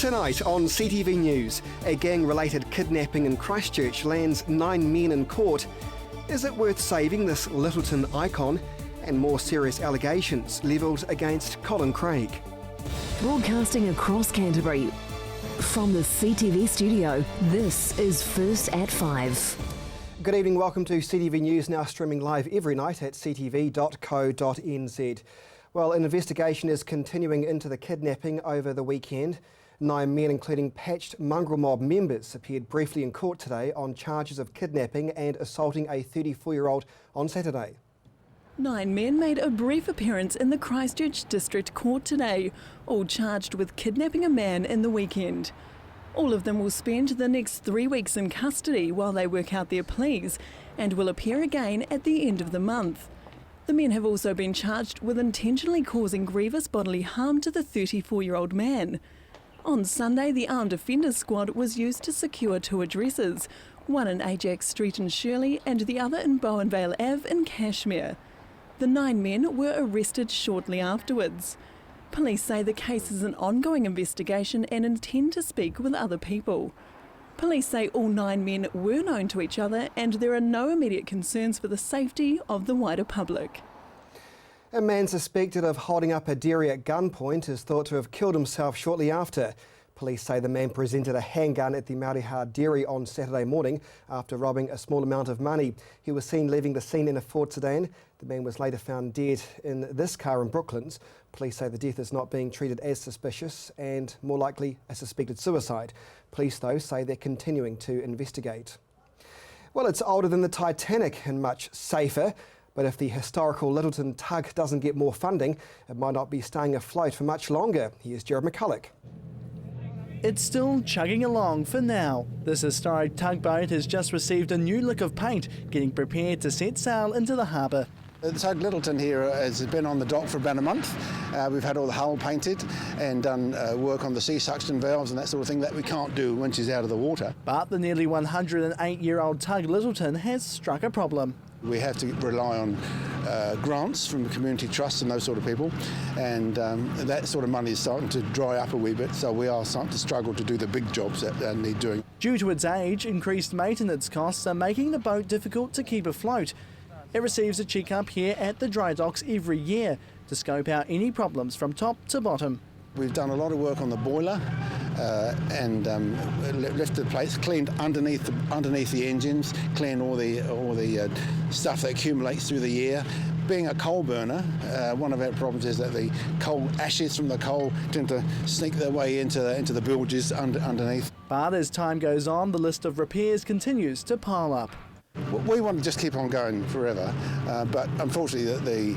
Tonight on CTV News, a gang-related kidnapping in Christchurch lands 9 men in court. Is it worth saving this Littleton icon? And more serious allegations levelled against Colin Craig. Broadcasting across Canterbury, from the CTV studio, this is First at 5. Good evening, welcome to CTV News, now streaming live every night at ctv.co.nz. Well, an investigation is continuing into the kidnapping over the weekend. 9 men, including patched mongrel mob members, appeared briefly in court today on charges of kidnapping and assaulting a 34-year-old on Saturday. 9 men made a brief appearance in the Christchurch District Court today, all charged with kidnapping a man in the weekend. All of them will spend the next 3 weeks in custody while they work out their pleas and will appear again at the end of the month. The men have also been charged with intentionally causing grievous bodily harm to the 34-year-old man. On Sunday, the Armed Offenders Squad was used to secure 2 addresses, one in Ajax Street in Shirley and the other in Bowenvale Ave in Cashmere. The 9 men were arrested shortly afterwards. Police say the case is an ongoing investigation and intend to speak with other people. Police say all 9 men were known to each other and there are no immediate concerns for the safety of the wider public. A man suspected of holding up a dairy at gunpoint is thought to have killed himself shortly after. Police say the man presented a handgun at the Mauriha dairy on Saturday morning after robbing a small amount of money. He was seen leaving the scene in a Ford sedan. The man was later found dead in this car in Brooklands. Police say the death is not being treated as suspicious and more likely a suspected suicide. Police, though, say they're continuing to investigate. Well, it's older than the Titanic and much safer. But if the historical Littleton Tug doesn't get more funding, it might not be staying afloat for much longer. Here's Jared McCulloch. It's still chugging along for now. This historic tugboat has just received a new lick of paint, getting prepared to set sail into the harbour. The Tug Littleton here has been on the dock for about a month. We've had all the hull painted and done work on the sea suction valves and that sort of thing that we can't do when she's out of the water. But the nearly 108-year-old Tug Littleton has struck a problem. We have to rely on grants from the community trusts and those sort of people, and that sort of money is starting to dry up a wee bit, so we are starting to struggle to do the big jobs that need doing. Due to its age, increased maintenance costs are making the boat difficult to keep afloat. It receives a check-up here at the dry docks every year to scope out any problems from top to bottom. We've done a lot of work on the boiler and lifted the plates, cleaned underneath the engines, cleaned all the stuff that accumulates through the year. Being a coal burner, one of our problems is that the coal ashes from the coal tend to sneak their way into the bilges underneath. But as time goes on, the list of repairs continues to pile up. We want to just keep on going forever, but unfortunately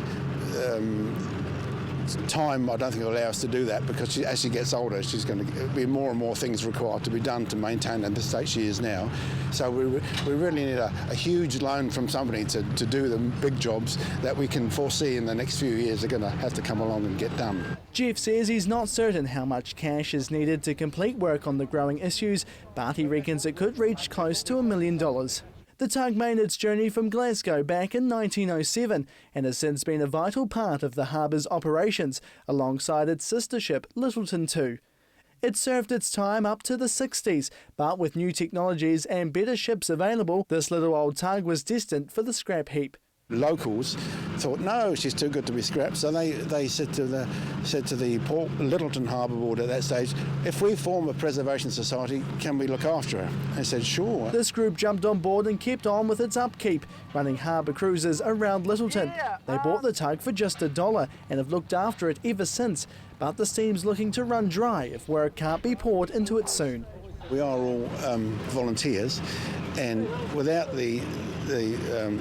the time I don't think will allow us to do that, because as she gets older she's going to be more and more things required to be done to maintain at the state she is now. So we really need a huge loan from somebody to do the big jobs that we can foresee in the next few years are going to have to come along and get done. Jeff says he's not certain how much cash is needed to complete work on the growing issues, but he reckons it could reach close to $1 million. The tug made its journey from Glasgow back in 1907 and has since been a vital part of the harbour's operations alongside its sister ship Littleton Tug. It served its time up to the 60s, but with new technologies and better ships available, this little old tug was destined for the scrap heap. Locals thought, no, she's too good to be scrapped, so they said to the Port Littleton Harbour Board at that stage, if we form a preservation society, can we look after her? They said, sure. This group jumped on board and kept on with its upkeep, running harbour cruises around Littleton. They bought the tug for just $1 and have looked after it ever since, but the steam's looking to run dry if work can't be poured into it soon. We are all volunteers, and without the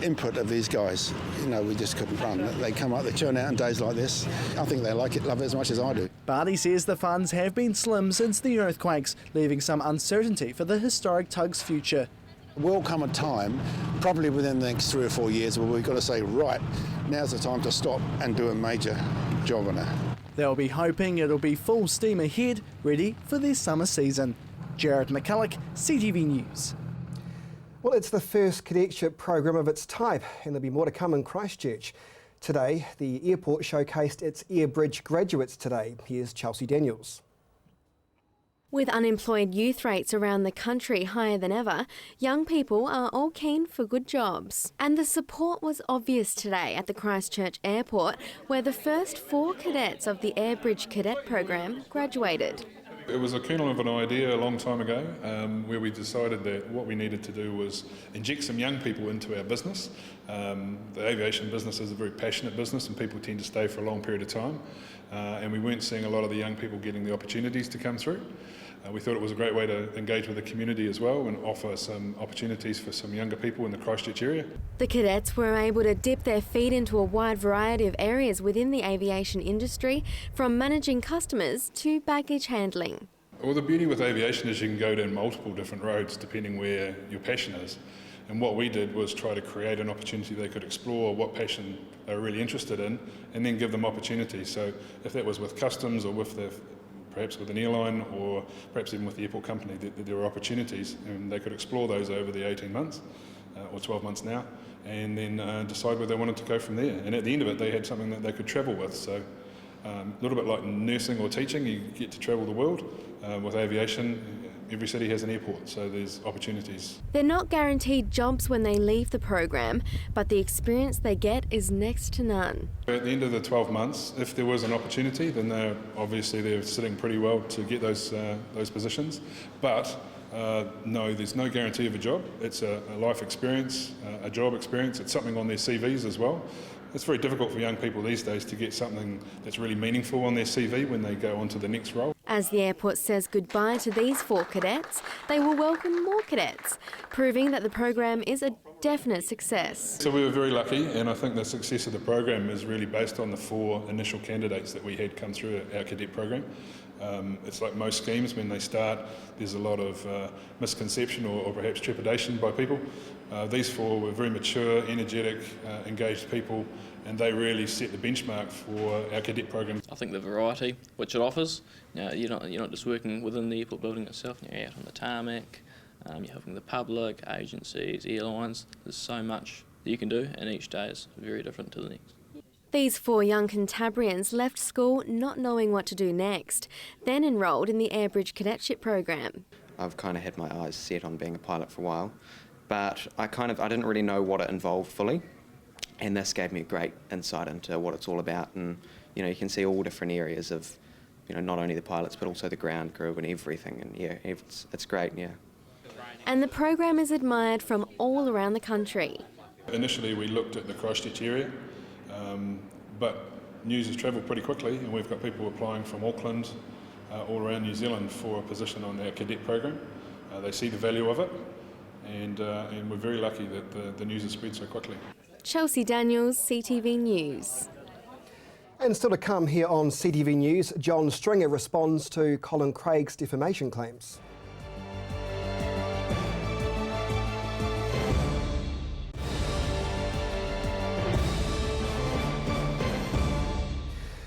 input of these guys, we just couldn't run. They come up, they turn out on days like this. I think they love it as much as I do. But he says the funds have been slim since the earthquakes, leaving some uncertainty for the historic tug's future. Will come a time, probably within the next 3 or 4 years, where we've got to say, right, now's the time to stop and do a major job on it. They'll be hoping it'll be full steam ahead, ready for their summer season. Jared McCulloch, CTV News. Well, it's the first cadetship program of its type, and there'll be more to come in Christchurch. Today, the airport showcased its Air Bridge graduates today. Here's Chelsea Daniels. With unemployed youth rates around the country higher than ever, young people are all keen for good jobs. And the support was obvious today at the Christchurch Airport, where the first 4 cadets of the Airbridge Cadet program graduated. It was a kernel of an idea a long time ago where we decided that what we needed to do was inject some young people into our business. The aviation business is a very passionate business and people tend to stay for a long period of time, and we weren't seeing a lot of the young people getting the opportunities to come through. We thought it was a great way to engage with the community as well and offer some opportunities for some younger people in the Christchurch area. The cadets were able to dip their feet into a wide variety of areas within the aviation industry, from managing customers to baggage handling. Well, the beauty with aviation is you can go down multiple different roads depending where your passion is. And what we did was try to create an opportunity they could explore what passion they're really interested in and then give them opportunities. So if that was with customs or with perhaps with an airline or perhaps even with the airport company, that there were opportunities and they could explore those over the 18 months or 12 months now and then decide where they wanted to go from there. And at the end of it, they had something that they could travel with. So a little bit like nursing or teaching, you get to travel the world. With aviation, every city has an airport, so there's opportunities. They're not guaranteed jobs when they leave the program, but the experience they get is next to none. At the end of the 12 months, if there was an opportunity, then they're sitting pretty well to get those positions. But no, there's no guarantee of a job. It's a life experience, a job experience. It's something on their CVs as well. It's very difficult for young people these days to get something that's really meaningful on their CV when they go on to the next role. As the airport says goodbye to these 4 cadets, they will welcome more cadets, proving that the program is a definite success. So we were very lucky, and I think the success of the program is really based on the 4 initial candidates that we had come through our cadet program. It's like most schemes, when they start, there's a lot of misconception or perhaps trepidation by people. These 4 were very mature, energetic, engaged people, and they really set the benchmark for our cadet program. I think the variety which it offers, you're not just working within the airport building itself, you're out on the tarmac, you're helping the public, agencies, airlines. There's so much that you can do, and each day is very different to the next. These 4 young Cantabrians left school not knowing what to do next, then enrolled in the Airbridge Cadetship program. I've kind of had my eyes set on being a pilot for a while, but I didn't really know what it involved fully, and this gave me a great insight into what it's all about. And you can see all different areas of not only the pilots but also the ground crew and everything, and it's great. And the program is admired from all around the country. Initially we looked at the Christchurch area, but news has travelled pretty quickly, and we've got people applying from Auckland, all around New Zealand for a position on our cadet program. They see the value of it, and we're very lucky that the news has spread so quickly. Chelsea Daniels, CTV News. And still to come here on CTV News, John Stringer responds to Colin Craig's defamation claims.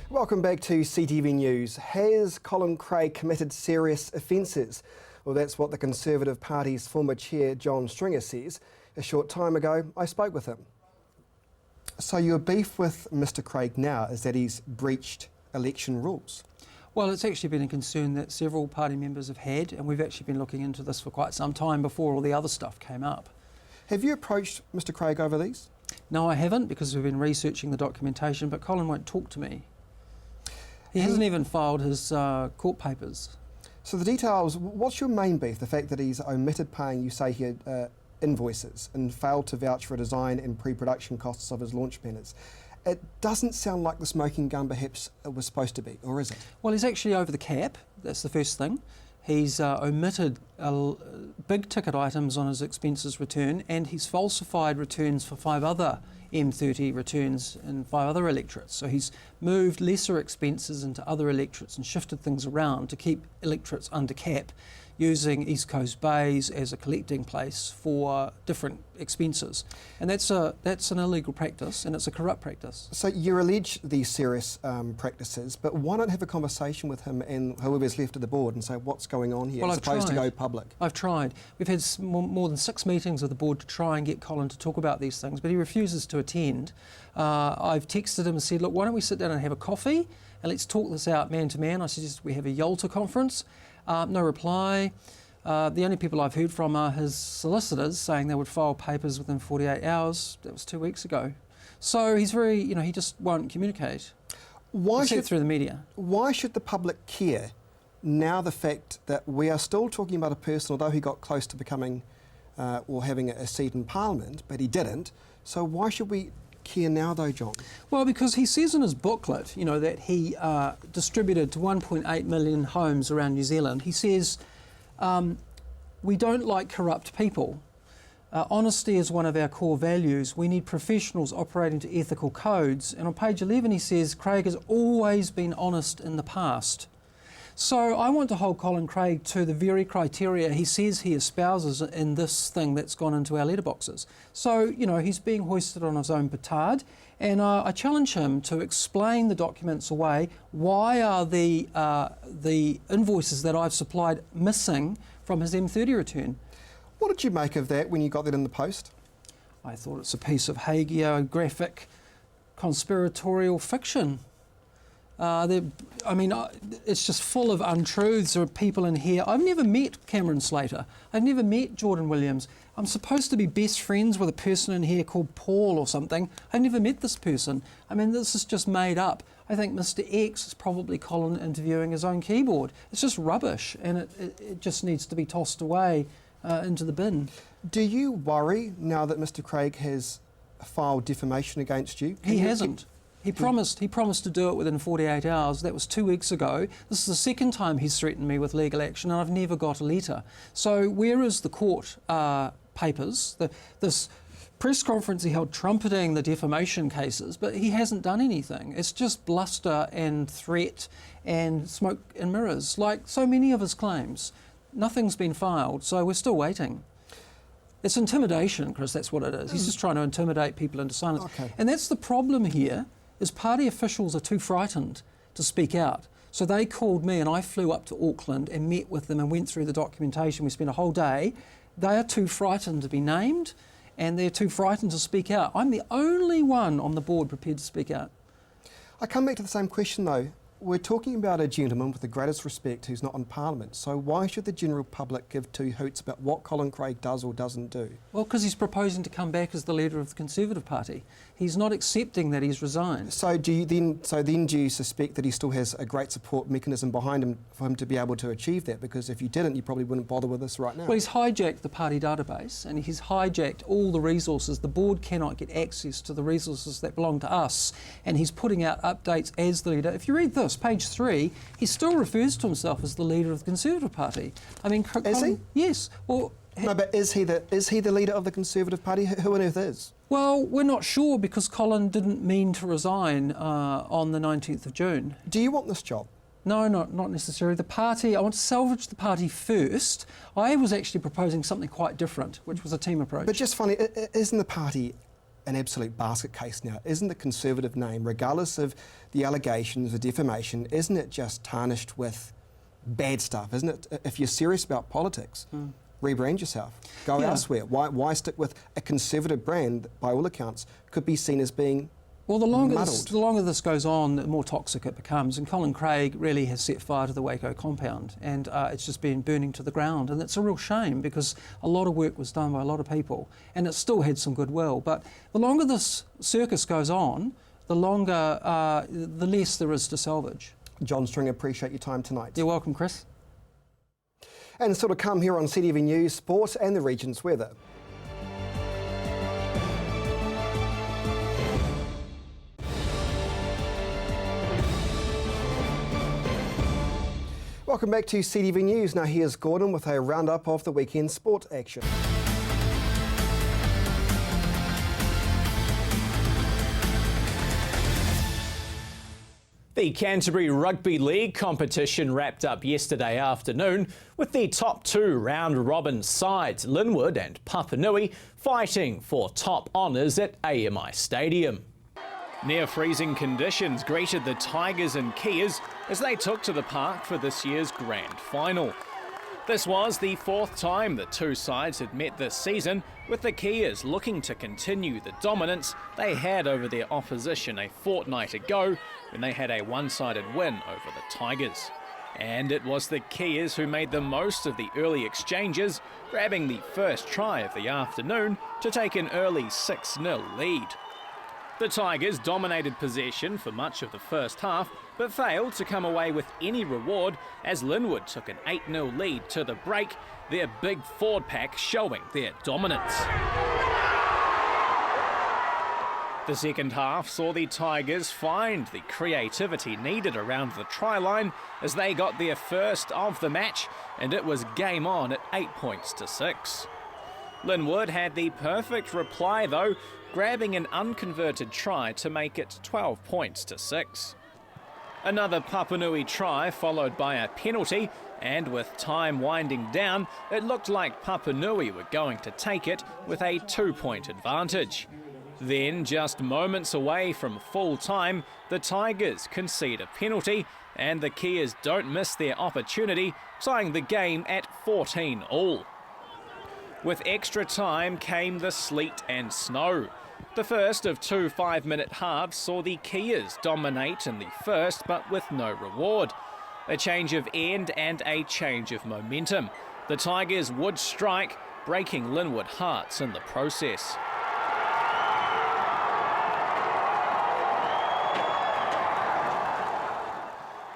Welcome back to CTV News. Has Colin Craig committed serious offences? Well, that's what the Conservative Party's former chair, John Stringer, says. A short time ago, I spoke with him. So your beef with Mr Craig now is that he's breached election rules? Well, it's actually been a concern that several party members have had, and we've actually been looking into this for quite some time before all the other stuff came up. Have you approached Mr Craig over these? No, I haven't, because we've been researching the documentation, but Colin won't talk to me. He hasn't even filed his court papers. So the details, what's your main beef? The fact that he's omitted paying, you say here, invoices and failed to vouch for design and pre-production costs of his launch banners. It doesn't sound like the smoking gun perhaps it was supposed to be, or is it? Well, he's actually over the cap, that's the first thing. He's omitted big ticket items on his expenses return, and he's falsified returns for 5 other M30 returns and 5 other electorates. So he's moved lesser expenses into other electorates and shifted things around to keep electorates under cap, using East Coast Bays as a collecting place for different expenses. And that's an illegal practice, and it's a corrupt practice. So you allege these serious practices, but why not have a conversation with him and whoever's left of the board and say what's going on here, as opposed to go public? I've tried. We've had more than 6 meetings with the board to try and get Colin to talk about these things, but he refuses to attend. I've texted him and said, look, why don't we sit down and have a coffee and let's talk this out man to man. I suggest we have a YOLTA conference. No reply. The only people I've heard from are his solicitors saying they would file papers within 48 hours. That was 2 weeks ago. So he's very, he just won't communicate. Except through the media. Why should the public care now the fact that we are still talking about a person, although he got close to becoming or having a seat in Parliament, but he didn't. So why should we care now though, John? Well, because he says in his booklet, that he distributed to 1.8 million homes around New Zealand. He says, we don't like corrupt people. Honesty is one of our core values. We need professionals operating to ethical codes. And on page 11 he says, Craig has always been honest in the past. So I want to hold Colin Craig to the very criteria he says he espouses in this thing that's gone into our letterboxes. So, he's being hoisted on his own petard, and I challenge him to explain the documents away. Why are the invoices that I've supplied missing from his M30 return? What did you make of that when you got that in the post? I thought it's a piece of hagiographic conspiratorial fiction. It's just full of untruths. There are people in here. I've never met Cameron Slater. I've never met Jordan Williams. I'm supposed to be best friends with a person in here called Paul or something. I've never met this person. This is just made up. I think Mr. X is probably Colin interviewing his own keyboard. It's just rubbish, and it just needs to be tossed away into the bin. Do you worry now that Mr. Craig has filed defamation against you? He hasn't. He promised to do it within 48 hours. That was 2 weeks ago. This is the second time he's threatened me with legal action, and I've never got a letter. So where is the court papers? This press conference he held trumpeting the defamation cases, but he hasn't done anything. It's just bluster and threat and smoke and mirrors, like so many of his claims. Nothing's been filed, so we're still waiting. It's intimidation, Chris, that's what it is. He's just trying to intimidate people into silence. Okay. And that's the problem here, is party officials are too frightened to speak out. So they called me and I flew up to Auckland and met with them and went through the documentation. We spent a whole day. They are too frightened to be named and they're too frightened to speak out. I'm the only one on the board prepared to speak out. I come back to the same question though. We're talking about a gentleman with the greatest respect who's not in Parliament, so why should the general public give two hoots about what Colin Craig does or doesn't do? Well, because he's proposing to come back as the leader of the Conservative Party. He's not accepting that he's resigned. So do you suspect that he still has a great support mechanism behind him for him to be able to achieve that? Because if you didn't, you probably wouldn't bother with this right now. Well, he's hijacked the party database and he's hijacked all the resources. The board cannot get access to the resources that belong to us, and he's putting out updates as the leader. If you read this, page 3, he still refers to himself as the leader of the Conservative Party. Is he? Yes. Well, no, but is he the leader of the Conservative Party? Who on earth is? Well, we're not sure because Colin didn't mean to resign on the 19th of June. Do you want this job? No, not necessarily. The party, I want to salvage the party first. I was actually proposing something quite different, which was a team approach. But just funny, isn't the party an absolute basket case now? Isn't the Conservative name, regardless of the allegations of defamation, isn't it just tarnished with bad stuff, isn't it? If you're serious about politics, rebrand yourself. Go elsewhere. Why stick with a Conservative brand that, by all accounts, could be seen as being the longer muddled? This goes on, the more toxic it becomes. And Colin Craig really has set fire to the Waco compound, and it's just been burning to the ground. And it's a real shame because a lot of work was done by a lot of people, and it still had some goodwill. But the longer this circus goes on, the less there is to salvage. John Stringer, appreciate your time tonight. You're welcome, Chris. And still to come here on CTV News, sport and the region's weather. Welcome back to CTV News. Now here's Gordon with a roundup of the weekend sport action. The Canterbury Rugby League competition wrapped up yesterday afternoon with the top two round-robin sides, Linwood and Papanui, fighting for top honours at AMI Stadium. Near-freezing conditions greeted the Tigers and Kias as they took to the park for this year's grand final. This was the fourth time the two sides had met this season, with the Kias looking to continue the dominance they had over their opposition a fortnight ago when they had a one-sided win over the Tigers. And it was the Kias who made the most of the early exchanges, grabbing the first try of the afternoon to take an early 6-0 lead. The Tigers dominated possession for much of the first half, but failed to come away with any reward as Linwood took an 8-0 lead to the break, their big forward pack showing their dominance. The second half saw the Tigers find the creativity needed around the try line as they got their first of the match, and it was game on at 8 points to 6. Linwood had the perfect reply though, grabbing an unconverted try to make it 12 points to 6. Another Papanui try followed by a penalty, and with time winding down, it looked like Papanui were going to take it with a 2-point advantage. Then, just moments away from full time, the Tigers concede a penalty and the Kias don't miss their opportunity, tying the game at 14-all. With extra time came the sleet and snow. The first of 2 5-minute halves saw the Kias dominate in the first but with no reward. A change of end and a change of momentum. The Tigers would strike, breaking Linwood hearts in the process.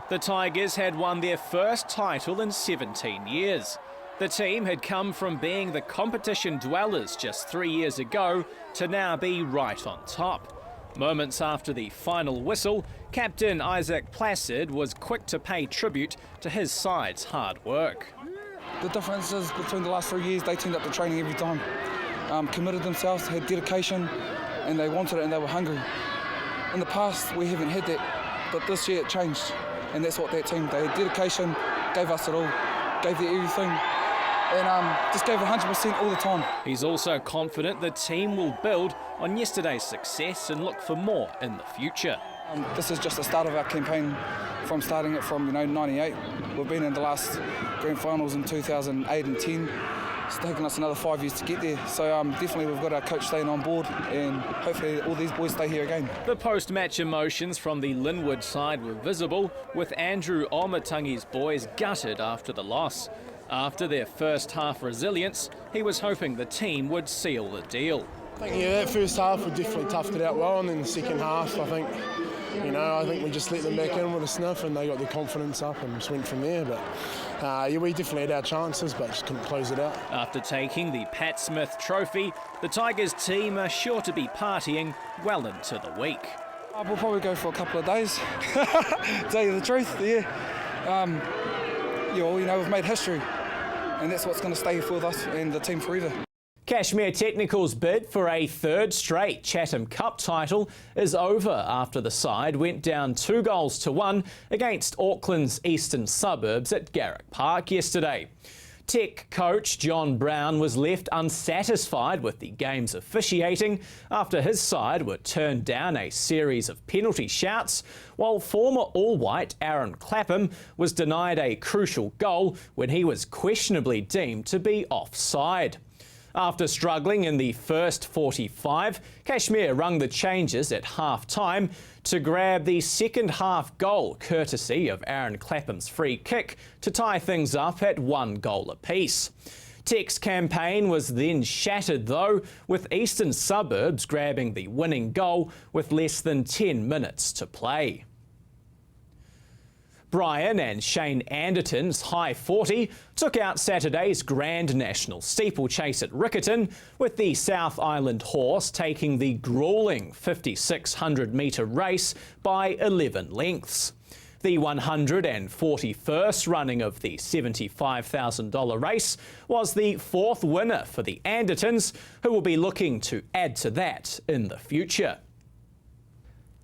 The Tigers had won their first title in 17 years. The team had come from being the competition dwellers just 3 years ago to now be right on top. Moments after the final whistle, Captain Isaac Placid was quick to pay tribute to his side's hard work. The differences between the last 3 years, they turned up to training every time, committed themselves, had dedication, and they wanted it and they were hungry. In the past, we haven't had that, but this year it changed. And that's what that team, they had dedication, gave us it all, gave their everything, and just gave it 100% all the time. He's also confident the team will build on yesterday's success and look for more in the future. This is just the start of our campaign from starting it from 98. We've been in the last grand finals in 2008 and 10. It's taken us another 5 years to get there, so definitely we've got our coach staying on board and hopefully all these boys stay here again. The post-match emotions from the Linwood side were visible, with Andrew Omatangi's boys gutted after the loss. After their first half resilience, he was hoping the team would seal the deal. I think, that first half we definitely toughed it out well, and then the second half I think we just let them back in with a sniff and they got their confidence up and just went from there. But we definitely had our chances but just couldn't close it out. After taking the Pat Smith Trophy, the Tigers team are sure to be partying well into the week. We'll probably go for a couple of days, tell you the truth, yeah. We've made history and that's what's going to stay with us and the team forever. Cashmere Technical's bid for a third straight Chatham Cup title is over after the side went down 2-1 against Auckland's eastern suburbs at Garrick Park yesterday. Tech coach John Brown was left unsatisfied with the game's officiating after his side were turned down a series of penalty shouts, while former All-White Aaron Clapham was denied a crucial goal when he was questionably deemed to be offside. After struggling in the first 45, Cashmere rung the changes at half-time to grab the second half goal courtesy of Aaron Clapham's free kick to tie things up at 1 goal apiece. Tech's campaign was then shattered though, with Eastern Suburbs grabbing the winning goal with less than 10 minutes to play. Brian and Shane Anderton's High 40 took out Saturday's Grand National Steeplechase at Riccarton, with the South Island horse taking the gruelling 5,600 metre race by 11 lengths. The 141st running of the $75,000 race was the fourth winner for the Andertons, who will be looking to add to that in the future.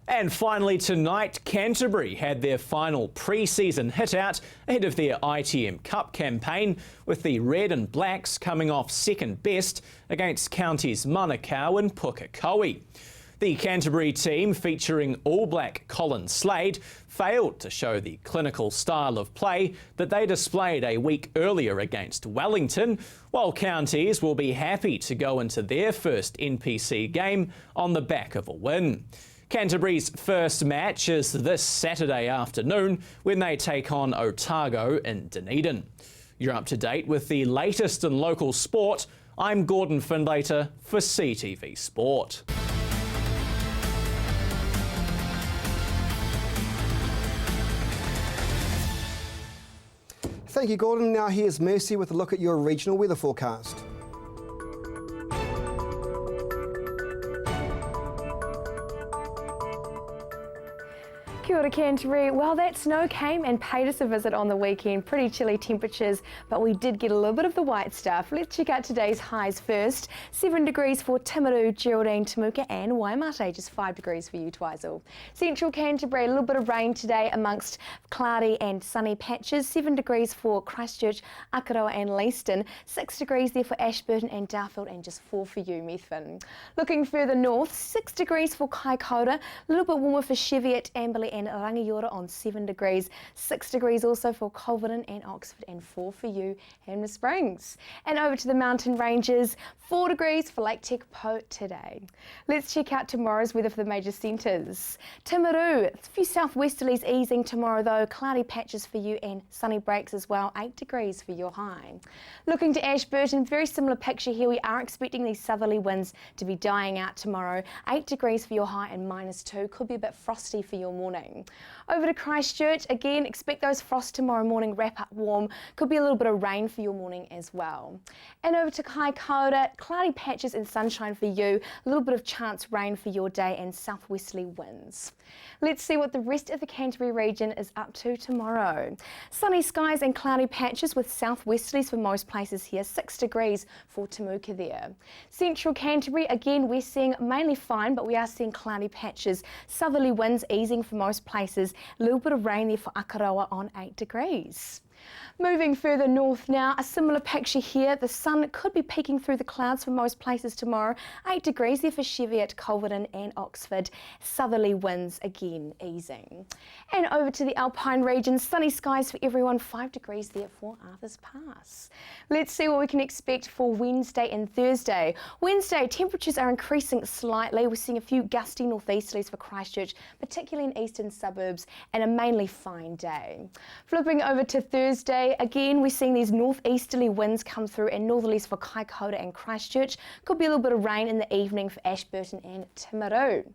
And finally tonight, Canterbury had their final pre-season hit-out ahead of their ITM Cup campaign, with the Red and Blacks coming off second best against counties Manukau and Pukekohe. The Canterbury team, featuring All Black Colin Slade, failed to show the clinical style of play that they displayed a week earlier against Wellington, while counties will be happy to go into their first NPC game on the back of a win. Canterbury's first match is this Saturday afternoon when they take on Otago in Dunedin. You're up to date with the latest in local sport. I'm Gordon Findlater for CTV Sport. Thank you, Gordon. Now here's Mercy with a look at your regional weather forecast. Kia ora Canterbury. Well, that snow came and paid us a visit on the weekend. Pretty chilly temperatures, but we did get a little bit of the white stuff. Let's check out today's highs first. 7 degrees for Timaru, Geraldine, Temuka and Waimate. Just 5 degrees for you, Twizel. Central Canterbury, a little bit of rain today amongst cloudy and sunny patches. 7 degrees for Christchurch, Akaroa and Leaston. 6 degrees there for Ashburton and Darfield, and just 4 for you, Methven. Looking further north, 6 degrees for Kaikoura. A little bit warmer for Cheviot, Amberley and Rangiora on 7 degrees. 6 degrees also for Culverden and Oxford, and 4 for you, Hanmer Springs. And over to the mountain ranges, 4 degrees for Lake Tekapo today. Let's check out tomorrow's weather for the major centres. Timaru, a few southwesterlies easing tomorrow though, cloudy patches for you and sunny breaks as well, 8 degrees for your high. Looking to Ashburton, very similar picture here. We are expecting these southerly winds to be dying out tomorrow, 8 degrees for your high and -2, could be a bit frosty for your morning. Over to Christchurch, again, expect those frosts tomorrow morning, wrap up warm. Could be a little bit of rain for your morning as well. And over to Kaikoura, cloudy patches and sunshine for you, a little bit of chance rain for your day and southwesterly winds. Let's see what the rest of the Canterbury region is up to tomorrow. Sunny skies and cloudy patches with southwesterlies for most places here, 6 degrees for Temuka there. Central Canterbury, again, we're seeing mainly fine, but we are seeing cloudy patches. Southerly winds easing for most places. A little bit of rain there for Akaroa on 8 degrees. Moving further north now, a similar picture here. The sun could be peeking through the clouds for most places tomorrow. 8 degrees there for Cheviot, Culverden and Oxford. Southerly winds again easing. And over to the Alpine region, sunny skies for everyone, 5 degrees there for Arthur's Pass. Let's see what we can expect for Wednesday and Thursday. Wednesday, temperatures are increasing slightly. We're seeing a few gusty northeasterlies for Christchurch, particularly in eastern suburbs, and a mainly fine day. Flipping over to Thursday, again, we're seeing these northeasterly winds come through and northerlies for Kaikoura and Christchurch. Could be a little bit of rain in the evening for Ashburton and Timaru.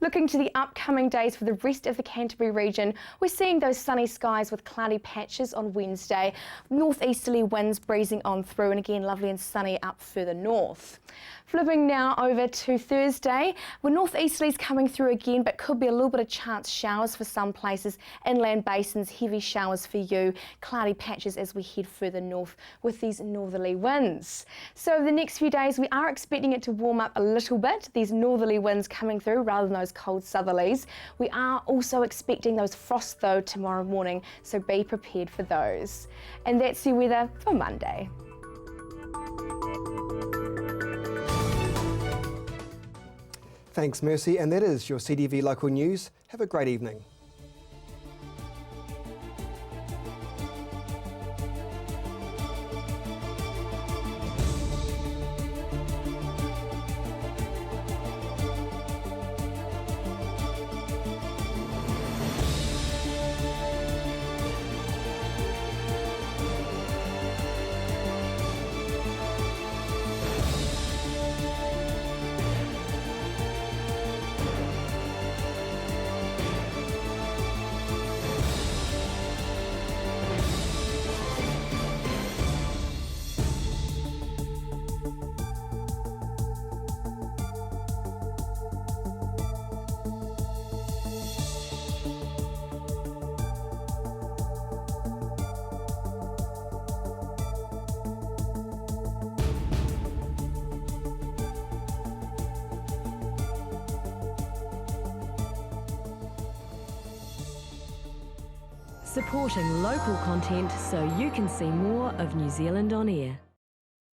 Looking to the upcoming days for the rest of the Canterbury region, we're seeing those sunny skies with cloudy patches on Wednesday. Northeasterly winds breezing on through, and again, lovely and sunny up further north. Flipping now over to Thursday, with northeasterlies coming through again, but could be a little bit of chance showers for some places. Inland basins, heavy showers for you. Cloudy patches as we head further north with these northerly winds. So over the next few days, we are expecting it to warm up a little bit. These northerly winds coming through rather than those cold southerlies. We are also expecting those frosts though tomorrow morning, so be prepared for those. And that's your weather for Monday. Thanks, Mercy. And that is your CTV local news. Have a great evening. Supporting local content so you can see more of New Zealand on air.